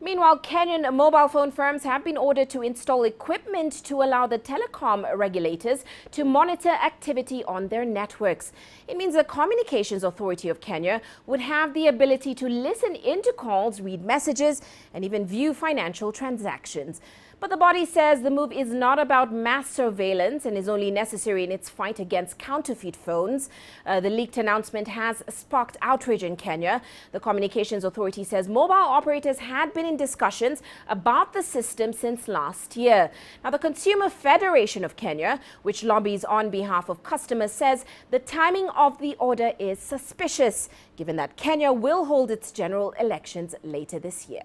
Meanwhile, Kenyan mobile phone firms have been ordered to install equipment to allow the telecom regulators to monitor activity on their networks. It means the Communications Authority of Kenya would have the ability to listen into calls, read messages, and even view financial transactions. But the body says the move is not about mass surveillance and is only necessary in its fight against counterfeit phones. The leaked announcement has sparked outrage in Kenya. The Communications Authority says mobile operators had been in discussions about the system since last year. Now, the Consumer Federation of Kenya, which lobbies on behalf of customers, says the timing of the order is suspicious, given that Kenya will hold its general elections later this year.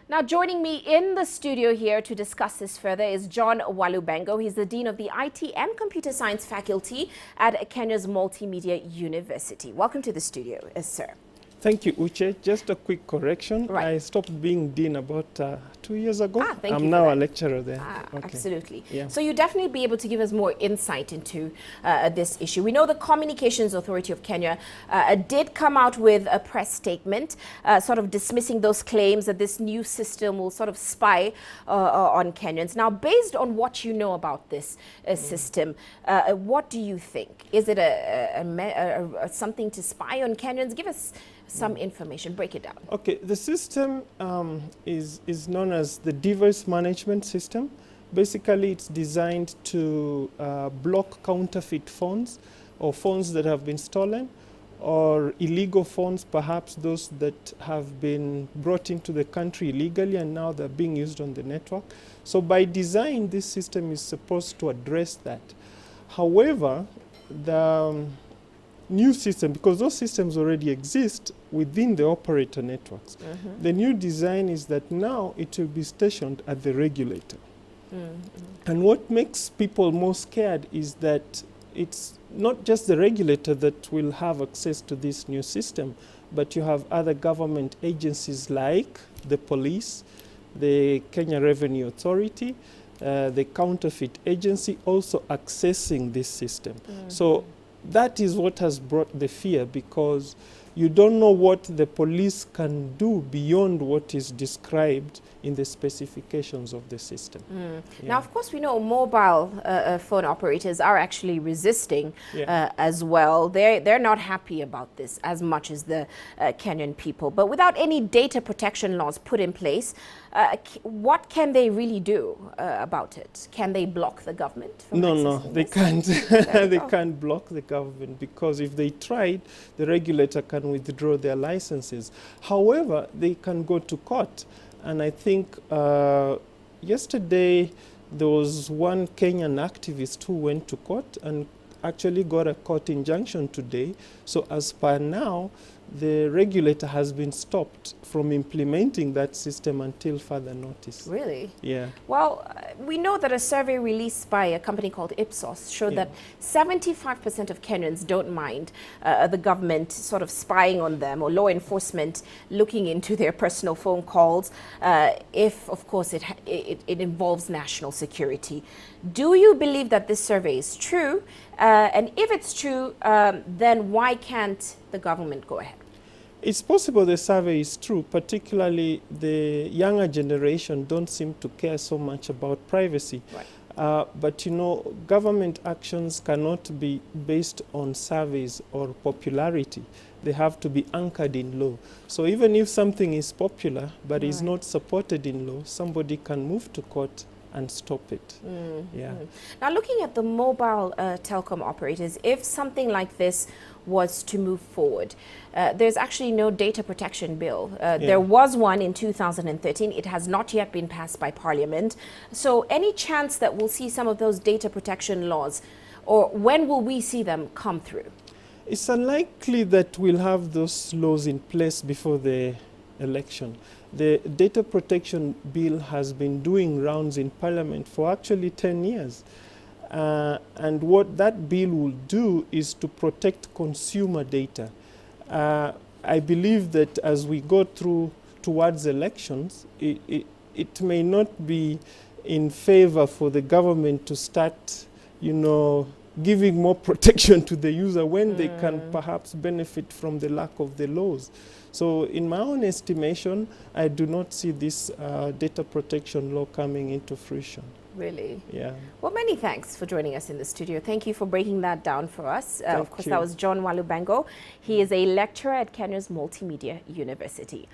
Now, joining me in the studio here to discuss this further is John Walubengo. He's the Dean of the IT and Computer Science faculty at Kenya's Multimedia University. Welcome to the studio, sir. Thank you, Uche. Just a quick correction. Right. I stopped being dean about 2 years ago. I'm now a lecturer there. Okay. Absolutely. Yeah. So you definitely be able to give us more insight into this issue. We know the Communications Authority of Kenya did come out with a press statement sort of dismissing those claims that this new system will sort of spy on Kenyans. Now, based on what you know about this system, what do you think? Is it something to spy on Kenyans? Give us some information. Break it down. Okay, the system is known as the device management system. Basically, it's designed to block counterfeit phones or phones that have been stolen or illegal phones, perhaps those that have been brought into the country illegally and now they're being used on the network. So by design, this system is supposed to address that. However, the new system, because those systems already exist within the operator networks. Mm-hmm. The new design is that now it will be stationed at the regulator. Mm-hmm. And what makes people more scared is that it's not just the regulator that will have access to this new system, but you have other government agencies like the police, the Kenya Revenue Authority, the counterfeit agency also accessing this system. Mm-hmm. So that is what has brought the fear, because you don't know what the police can do beyond what is described in the specifications of the system. Yeah. Now, of course, we know mobile phone operators are actually resisting as well. They're not happy about this as much as the Kenyan people. But without any data protection laws put in place, what can they really do about it? Can they block the government from No, they can't. They can't block the government, because if they tried, the regulator can withdraw their licenses. However, they can go to court. And I think yesterday there was one Kenyan activist who went to court and actually got a court injunction today. So as per now, the regulator has been stopped from implementing that system until further notice. Really? Yeah. Well, we know that a survey released by a company called Ipsos showed that 75% of Kenyans don't mind the government sort of spying on them or law enforcement looking into their personal phone calls if, of course, it involves national security. Do you believe that this survey is true? And if it's true, then why can't the government go ahead? It's possible the survey is true, particularly the younger generation don't seem to care so much about privacy. Right. But you know, government actions cannot be based on surveys or popularity. They have to be anchored in law. So even if something is popular but is not supported in law, somebody can move to court and stop it. Now, looking at the mobile telecom operators, if something like this was to move forward, there's actually no data protection bill. There was one in 2013. It has not yet been passed by Parliament. So any chance that we'll see some of those data protection laws, or when will we see them come through? It's unlikely that we'll have those laws in place before the election. The data protection bill has been doing rounds in Parliament for actually 10 years. And what that bill will do is to protect consumer data. I believe that as we go through towards elections, it may not be in favor for the government to start, giving more protection to the user when they can perhaps benefit from the lack of the laws. So in my own estimation, I do not see this data protection law coming into fruition. Really? Yeah. Well, many thanks for joining us in the studio. Thank you for breaking that down for us. Of course, you. that was John Walubango. He is a lecturer at Kenya's Multimedia University.